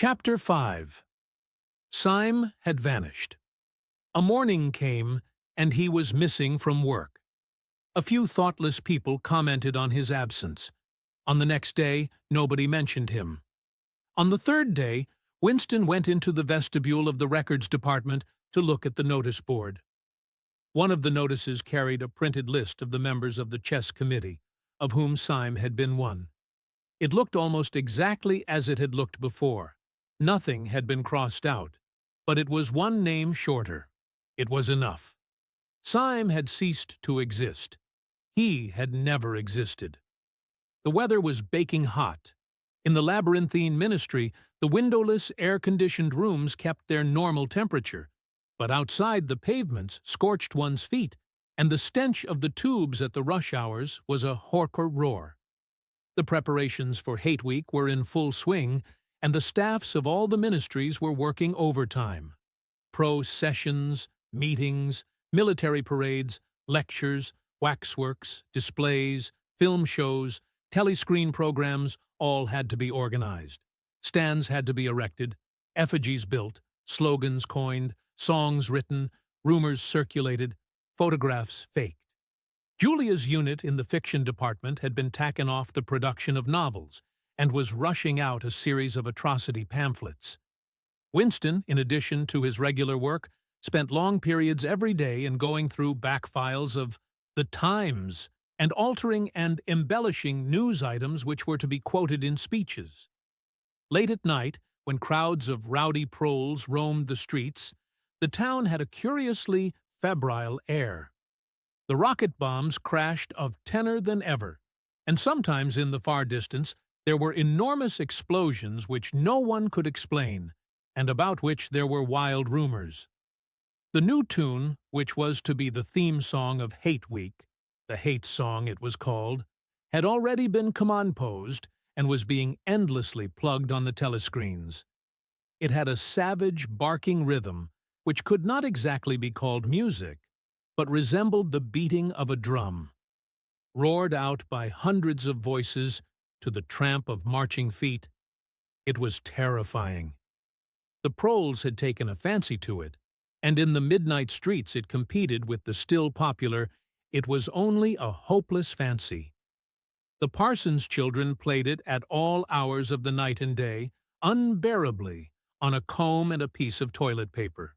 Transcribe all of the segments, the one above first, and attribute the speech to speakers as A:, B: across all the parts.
A: Chapter 5. Syme had vanished. A morning came, and he was missing from work. A few thoughtless people commented on his absence. On the next day, nobody mentioned him. On the third day, Winston went into the vestibule of the records department to look at the notice board. One of the notices carried a printed list of the members of the chess committee, of whom Syme had been one. It looked almost exactly as it had looked before. Nothing had been crossed out, but it was one name shorter. It was enough. Syme had ceased to exist. He had never existed. The weather was baking hot. In the labyrinthine ministry, the windowless, air-conditioned rooms kept their normal temperature, but outside the pavements scorched one's feet, and the stench of the tubes at the rush hours was a horror roar. The preparations for Hate Week were in full swing, and the staffs of all the ministries were working overtime. Processions, meetings, military parades, lectures, waxworks, displays, film shows, telescreen programs all had to be organized. Stands had to be erected, effigies built, slogans coined, songs written, rumors circulated, photographs faked. Julia's unit in the fiction department had been taken off the production of novels and was rushing out a series of atrocity pamphlets. Winston, in addition to his regular work, spent long periods every day in going through back files of The Times and altering and embellishing news items which were to be quoted in speeches. Late at night, when crowds of rowdy proles roamed the streets, the town had a curiously febrile air. The rocket bombs crashed of tenor than ever, and sometimes in the far distance there were enormous explosions which no one could explain, and about which there were wild rumors. The new tune, which was to be the theme song of Hate Week, the Hate Song it was called, had already been composed and was being endlessly plugged on the telescreens. It had a savage, barking rhythm which could not exactly be called music, but resembled the beating of a drum. Roared out by hundreds of voices to the tramp of marching feet, it was terrifying. The proles had taken a fancy to it, and in the midnight streets it competed with the still popular It Was Only a Hopeless Fancy. The parson's children played it at all hours of the night and day, unbearably, on a comb and a piece of toilet paper.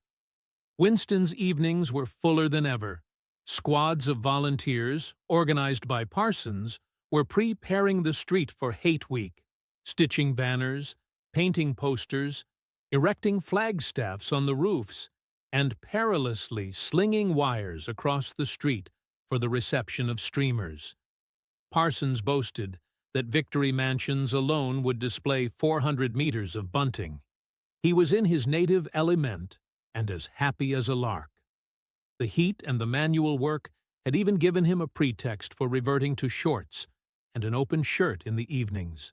A: Winston's evenings were fuller than ever. Squads of volunteers, organized by parsons, were preparing the street for Hate Week, stitching banners, painting posters, erecting flagstaffs on the roofs, and perilously slinging wires across the street for the reception of streamers. Parsons boasted that Victory Mansions alone would display 400 meters of bunting. He was in his native element and as happy as a lark. The heat and the manual work had even given him a pretext for reverting to shorts and an open shirt in the evenings.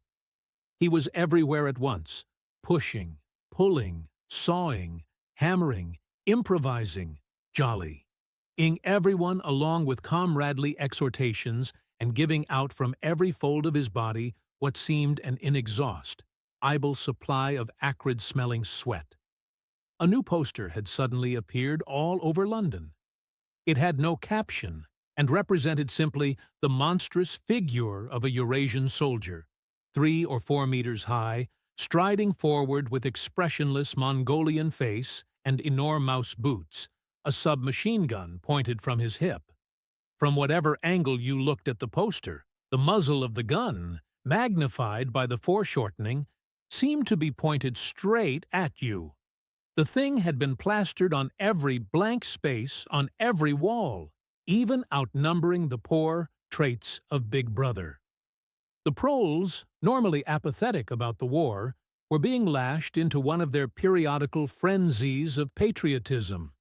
A: He was everywhere at once, pushing, pulling, sawing, hammering, improvising, jolly-ing everyone along with comradely exhortations and giving out from every fold of his body what seemed an inexhaustible supply of acrid-smelling sweat. A new poster had suddenly appeared all over London. It had no caption and represented simply the monstrous figure of a Eurasian soldier, 3 or 4 meters high, striding forward with expressionless Mongolian face and enormous boots, a submachine gun pointed from his hip. From whatever angle you looked at the poster, the muzzle of the gun, magnified by the foreshortening, seemed to be pointed straight at you. The thing had been plastered on every blank space on every wall, even outnumbering the poor traits of Big Brother. The proles, normally apathetic about the war, were being lashed into one of their periodical frenzies of patriotism.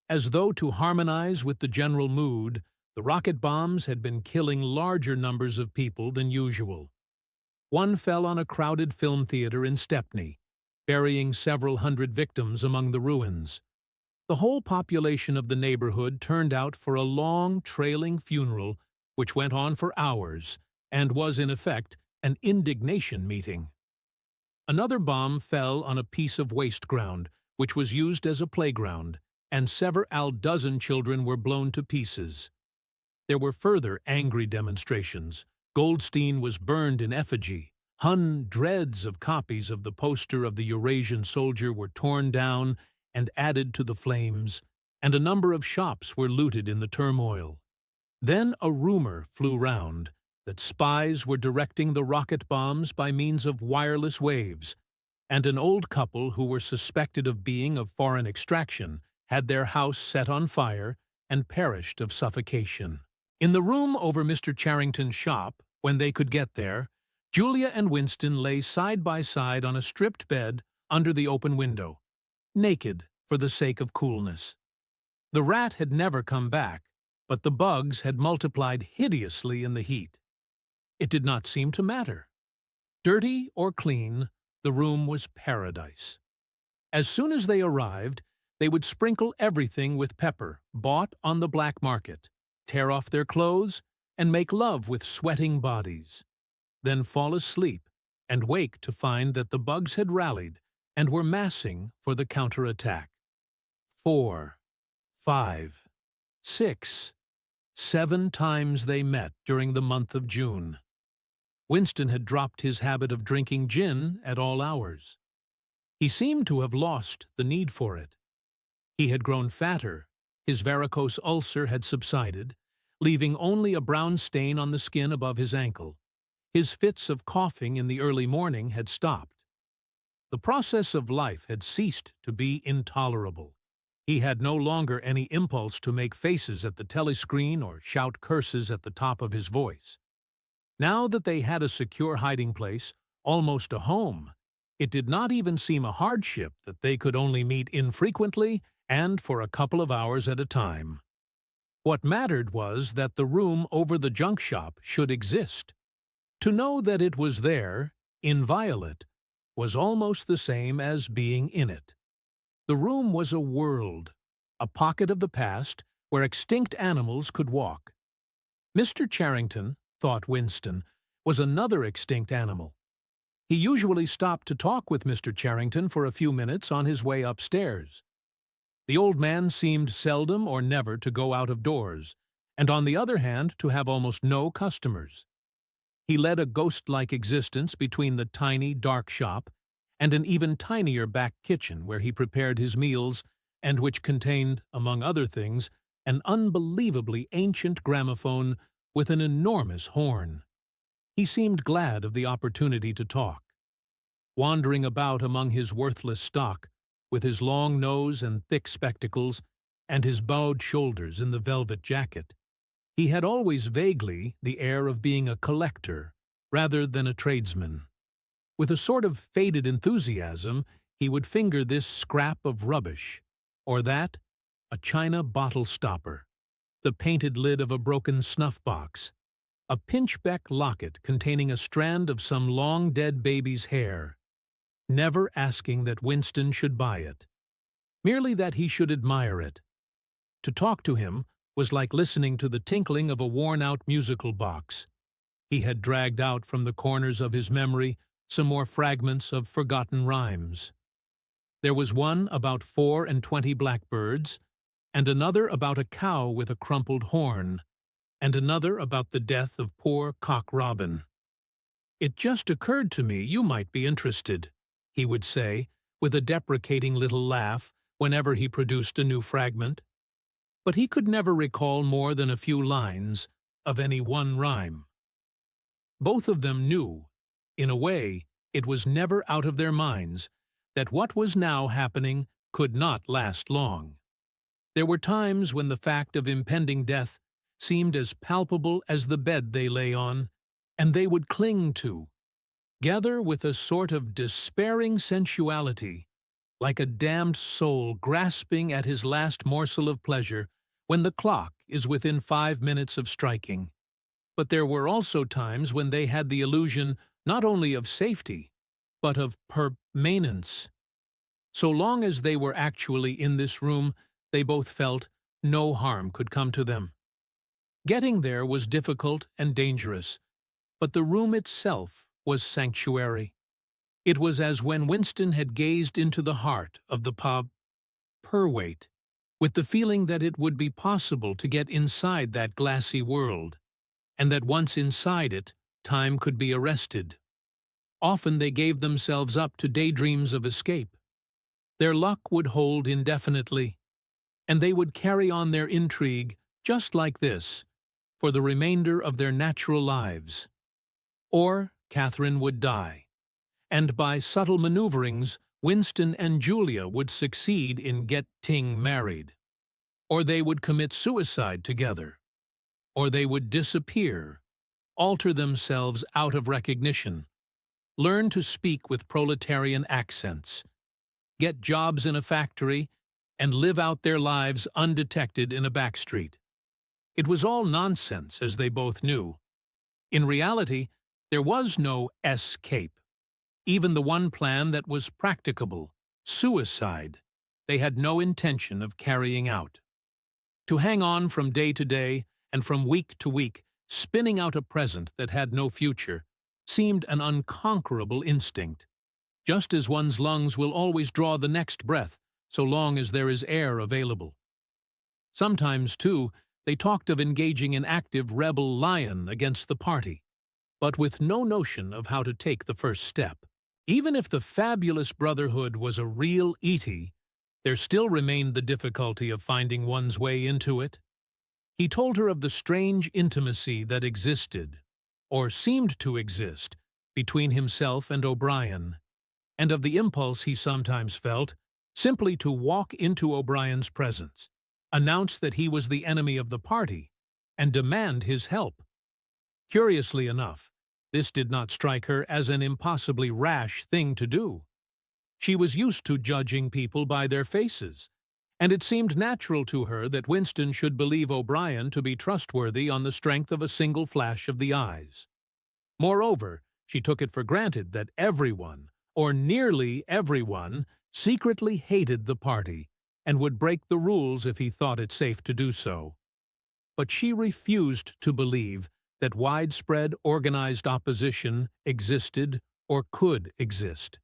A: As though to harmonize with the general mood, the rocket bombs had been killing larger numbers of people than usual. One fell on a crowded film theater in Stepney, burying several hundred victims among the ruins. The whole population of the neighborhood turned out for a long, trailing funeral which went on for hours and was, in effect, an indignation meeting. Another bomb fell on a piece of waste ground, which was used as a playground, and several dozen children were blown to pieces. There were further angry demonstrations. Goldstein was burned in effigy. Hundreds of copies of the poster of the Eurasian soldier were torn down and added to the flames, and a number of shops were looted in the turmoil. Then a rumor flew round that spies were directing the rocket bombs by means of wireless waves, and an old couple who were suspected of being of foreign extraction had their house set on fire and perished of suffocation. In the room over Mr. Charrington's shop, when they could get there, Julia and Winston lay side by side on a stripped bed under the open window, naked for the sake of coolness. The rat had never come back, but the bugs had multiplied hideously in the heat. It did not seem to matter. Dirty or clean, the room was paradise. As soon as they arrived, they would sprinkle everything with pepper, bought on the black market, tear off their clothes, and make love with sweating bodies, then fall asleep and wake to find that the bugs had rallied and were massing for the counterattack. 4, 5, 6, 7 times they met during the month of June. Winston had dropped his habit of drinking gin at all hours. He seemed to have lost the need for it. He had grown fatter, his varicose ulcer had subsided, leaving only a brown stain on the skin above his ankle. His fits of coughing in the early morning had stopped. The process of life had ceased to be intolerable. He had no longer any impulse to make faces at the telescreen or shout curses at the top of his voice. Now that they had a secure hiding place, almost a home, it did not even seem a hardship that they could only meet infrequently and for a couple of hours at a time. What mattered was that the room over the junk shop should exist. To know that it was there, inviolate, was almost the same as being in it. The room was a world, a pocket of the past where extinct animals could walk. Mr. Charrington, thought Winston, was another extinct animal. He usually stopped to talk with Mr. Charrington for a few minutes on his way upstairs. The old man seemed seldom or never to go out of doors, and on the other hand to have almost no customers. He led a ghost-like existence between the tiny, dark shop and an even tinier back kitchen where he prepared his meals and which contained, among other things, an unbelievably ancient gramophone with an enormous horn. He seemed glad of the opportunity to talk. Wandering about among his worthless stock, with his long nose and thick spectacles, and his bowed shoulders in the velvet jacket, he had always vaguely the air of being a collector rather than a tradesman. With a sort of faded enthusiasm, he would finger this scrap of rubbish, or that, a china bottle stopper, the painted lid of a broken snuff-box, a pinchbeck locket containing a strand of some long-dead baby's hair, never asking that Winston should buy it, merely that he should admire it. To talk to him was like listening to the tinkling of a worn-out musical box. He had dragged out from the corners of his memory some more fragments of forgotten rhymes. There was one about 24 blackbirds, and another about a cow with a crumpled horn, and another about the death of poor Cock Robin. "It just occurred to me you might be interested," he would say, with a deprecating little laugh whenever he produced a new fragment. But he could never recall more than a few lines of any one rhyme. Both of them knew, in a way, it was never out of their minds, that what was now happening could not last long. There were times when the fact of impending death seemed as palpable as the bed they lay on, and they would cling to, gather with a sort of despairing sensuality, like a damned soul grasping at his last morsel of pleasure when the clock is within 5 minutes of striking. But there were also times when they had the illusion not only of safety, but of permanence. So long as they were actually in this room, they both felt no harm could come to them. Getting there was difficult and dangerous, but the room itself was sanctuary. It was as when Winston had gazed into the heart of the pub per weight, with the feeling that it would be possible to get inside that glassy world, and that once inside it, time could be arrested. Often they gave themselves up to daydreams of escape. Their luck would hold indefinitely, and they would carry on their intrigue just like this for the remainder of their natural lives. Or Catherine would die, and by subtle maneuverings, Winston and Julia would succeed in getting married. Or they would commit suicide together. Or they would disappear, alter themselves out of recognition, learn to speak with proletarian accents, get jobs in a factory, and live out their lives undetected in a backstreet. It was all nonsense, as they both knew. In reality, there was no escape. Even the one plan that was practicable, suicide, they had no intention of carrying out. To hang on from day to day and from week to week, spinning out a present that had no future, seemed an unconquerable instinct, just as one's lungs will always draw the next breath so long as there is air available. Sometimes, too, they talked of engaging in active rebel lion against the party, but with no notion of how to take the first step. Even if the fabulous brotherhood was a real ET, there still remained the difficulty of finding one's way into it. He told her of the strange intimacy that existed, or seemed to exist, between himself and O'Brien, and of the impulse he sometimes felt simply to walk into O'Brien's presence, announce that he was the enemy of the party, and demand his help. Curiously enough, this did not strike her as an impossibly rash thing to do. She was used to judging people by their faces, and it seemed natural to her that Winston should believe O'Brien to be trustworthy on the strength of a single flash of the eyes. Moreover, she took it for granted that everyone, or nearly everyone, secretly hated the party and would break the rules if he thought it safe to do so. But she refused to believe that widespread organized opposition existed or could exist.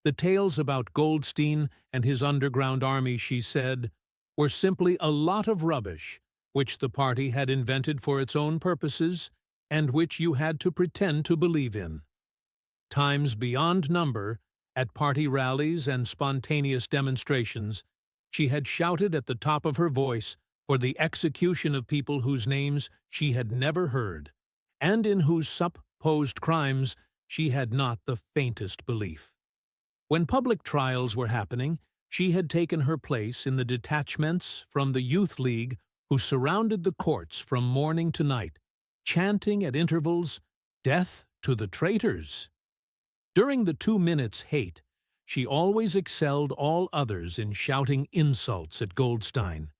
A: The tales about Goldstein and his underground army, she said, were simply a lot of rubbish which the party had invented for its own purposes and which you had to pretend to believe in. Times beyond number, at party rallies and spontaneous demonstrations, she had shouted at the top of her voice for the execution of people whose names she had never heard, and in whose supposed crimes she had not the faintest belief. When public trials were happening, she had taken her place in the detachments from the Youth League who surrounded the courts from morning to night, chanting at intervals, "Death to the traitors!" During the 2 minutes hate, she always excelled all others in shouting insults at Goldstein.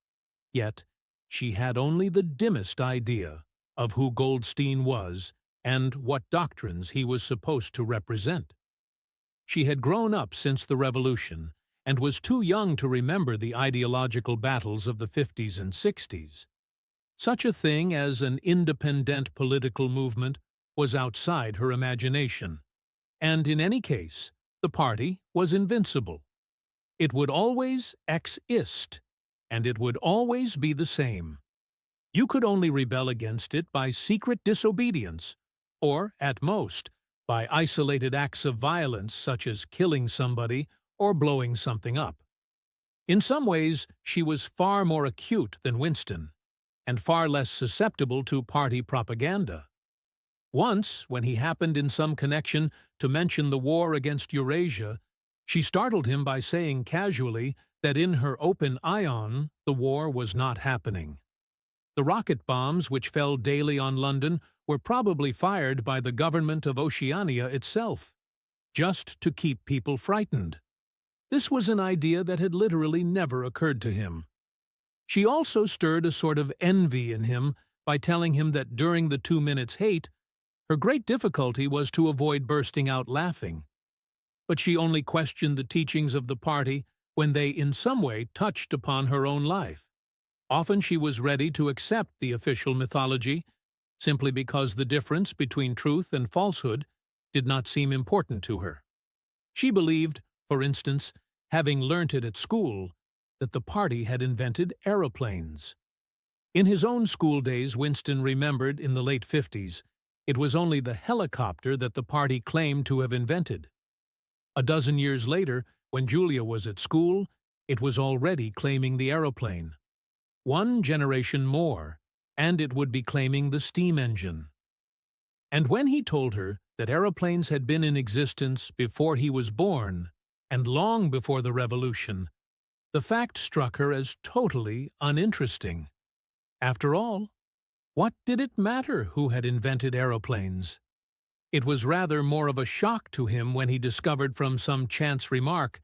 A: Yet, she had only the dimmest idea of who Goldstein was and what doctrines he was supposed to represent. She had grown up since the Revolution and was too young to remember the ideological battles of the 50s and 60s. Such a thing as an independent political movement was outside her imagination, and in any case, the party was invincible. It would always exist, and it would always be the same. You could only rebel against it by secret disobedience, or, at most, by isolated acts of violence such as killing somebody or blowing something up. In some ways, she was far more acute than Winston, and far less susceptible to party propaganda. Once, when he happened in some connection to mention the war against Eurasia, she startled him by saying casually that in her open ion the war was not happening. The rocket bombs which fell daily on London were probably fired by the government of Oceania itself, just to keep people frightened. This was an idea that had literally never occurred to him. She also stirred a sort of envy in him by telling him that during the 2 minutes hate, her great difficulty was to avoid bursting out laughing. But she only questioned the teachings of the party when they in some way touched upon her own life. Often she was ready to accept the official mythology, simply because the difference between truth and falsehood did not seem important to her. She believed, for instance, having learnt it at school, that the party had invented aeroplanes. In his own school days, Winston remembered in the late 50s, it was only the helicopter that the party claimed to have invented. A dozen years later, when Julia was at school, it was already claiming the aeroplane. One generation more, and it would be claiming the steam engine. And when he told her that aeroplanes had been in existence before he was born, and long before the Revolution, the fact struck her as totally uninteresting. After all, what did it matter who had invented aeroplanes? It was rather more of a shock to him when he discovered from some chance remark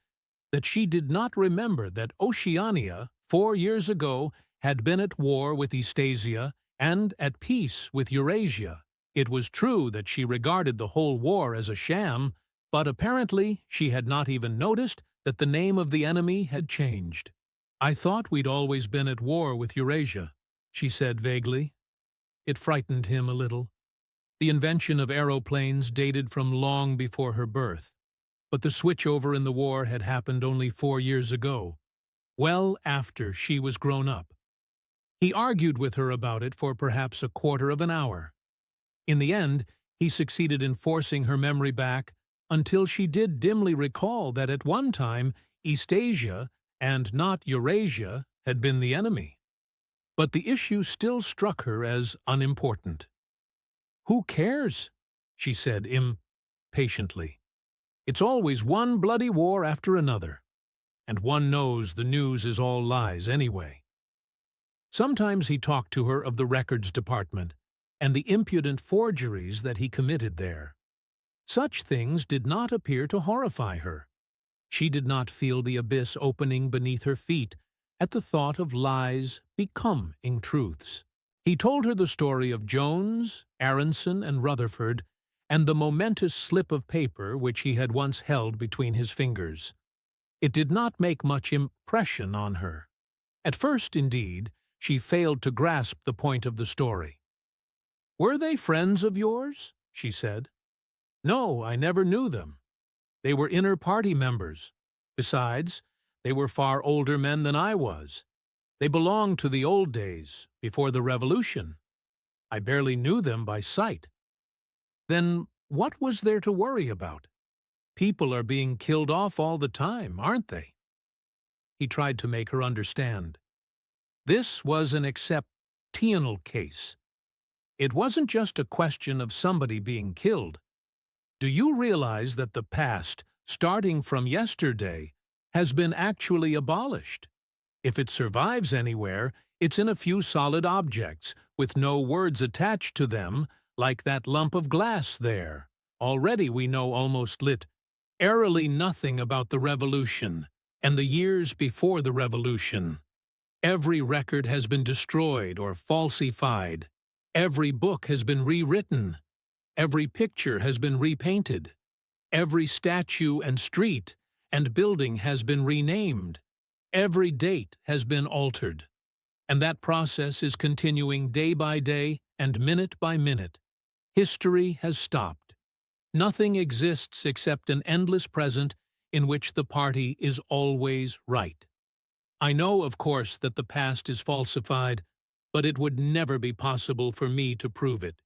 A: that she did not remember that Oceania, 4 years ago, had been at war with Eastasia and at peace with Eurasia. It was true that she regarded the whole war as a sham, but apparently she had not even noticed that the name of the enemy had changed. "I thought we'd always been at war with Eurasia," she said vaguely. It frightened him a little. The invention of aeroplanes dated from long before her birth, but the switchover in the war had happened only 4 years ago, well after she was grown up. He argued with her about it for perhaps a quarter of an hour. In the end, he succeeded in forcing her memory back until she did dimly recall that at one time Eastasia and not Eurasia had been the enemy. But the issue still struck her as unimportant. "Who cares?" she said impatiently. "It's always one bloody war after another, and one knows the news is all lies anyway." Sometimes he talked to her of the records department and the impudent forgeries that he committed there. Such things did not appear to horrify her. She did not feel the abyss opening beneath her feet at the thought of lies becoming truths. He told her the story of Jones, Aronson, and Rutherford, and the momentous slip of paper which he had once held between his fingers. It did not make much impression on her. At first, indeed, she failed to grasp the point of the story. "Were they friends of yours?" she said. "No, I never knew them. They were inner party members. Besides, they were far older men than I was. They belonged to the old days, before the Revolution. I barely knew them by sight." "Then what was there to worry about? People are being killed off all the time, aren't they?" He tried to make her understand. This was an exceptional case. It wasn't just a question of somebody being killed. Do you realize that the past, starting from yesterday, has been actually abolished? If it survives anywhere, it's in a few solid objects, with no words attached to them, like that lump of glass there. Already we know almost literally nothing about the Revolution, and the years before the Revolution. Every record has been destroyed or falsified. Every book has been rewritten. Every picture has been repainted. Every statue and street and building has been renamed. Every date has been altered. And that process is continuing day by day and minute by minute. History has stopped. Nothing exists except an endless present in which the party is always right. I know, of course, that the past is falsified, but it would never be possible for me to prove it,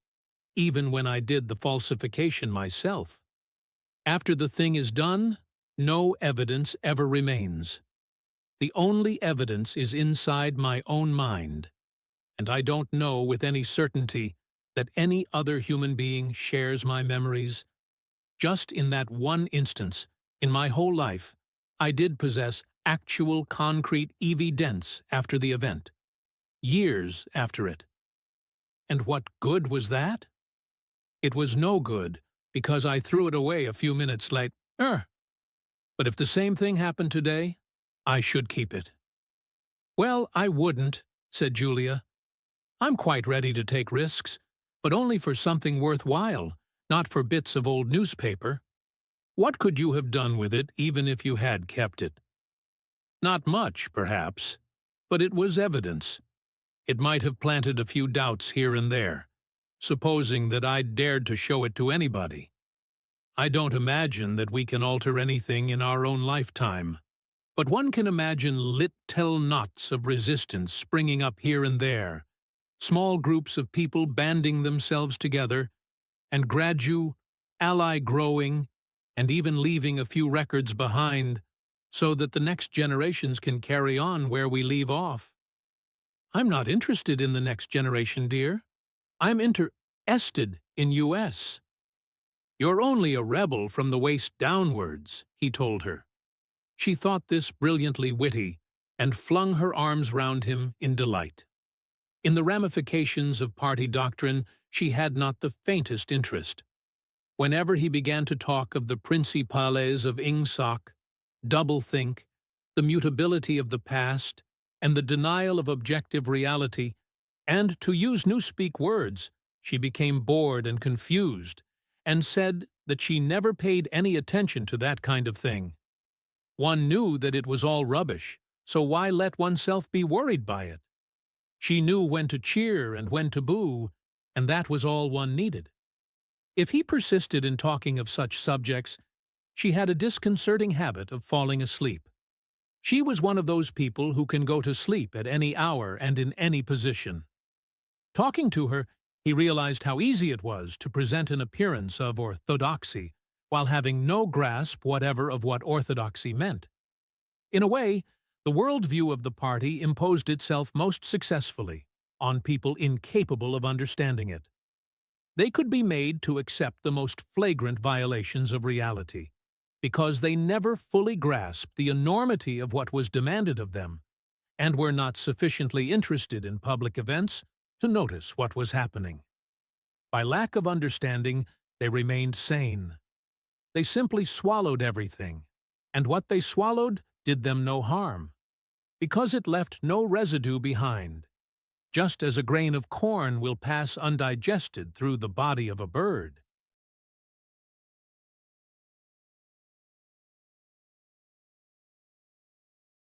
A: even when I did the falsification myself. After the thing is done, no evidence ever remains. The only evidence is inside my own mind, and I don't know with any certainty that any other human being shares my memories. Just in that one instance, in my whole life, I did possess actual concrete evidence after the event, years after it. And what good was that? It was no good, because I threw it away a few minutes later. But if the same thing happened today, I should keep it. "Well, I wouldn't," said Julia. "I'm quite ready to take risks, but only for something worthwhile, not for bits of old newspaper. What could you have done with it, even if you had kept it?" "Not much, perhaps, but it was evidence. It might have planted a few doubts here and there, supposing that I'd dared to show it to anybody. I don't imagine that we can alter anything in our own lifetime, but one can imagine little knots of resistance springing up here and there, small groups of people banding themselves together, and gradual ally growing, and even leaving a few records behind, so that the next generations can carry on where we leave off. I'm not interested in the next generation, dear. I'm interested in US. You're only a rebel from the waist downwards, he told her. She thought this brilliantly witty, and flung her arms round him in delight. In the ramifications of party doctrine, she had not the faintest interest. Whenever he began to talk of the principales of Ingsoc, doublethink, the mutability of the past, and the denial of objective reality, and, to use Newspeak words, she became bored and confused, and said that she never paid any attention to that kind of thing. One knew that it was all rubbish, so why let oneself be worried by it? She knew when to cheer and when to boo, and that was all one needed. If he persisted in talking of such subjects, she had a disconcerting habit of falling asleep. She was one of those people who can go to sleep at any hour and in any position. Talking to her, he realized how easy it was to present an appearance of orthodoxy, while having no grasp whatever of what orthodoxy meant. In a way, the worldview of the party imposed itself most successfully on people incapable of understanding it. They could be made to accept the most flagrant violations of reality, because they never fully grasped the enormity of what was demanded of them, and were not sufficiently interested in public events to notice what was happening. By lack of understanding, they remained sane. They simply swallowed everything, and what they swallowed did them no harm, because it left no residue behind, just as a grain of corn will pass undigested through the body of a bird.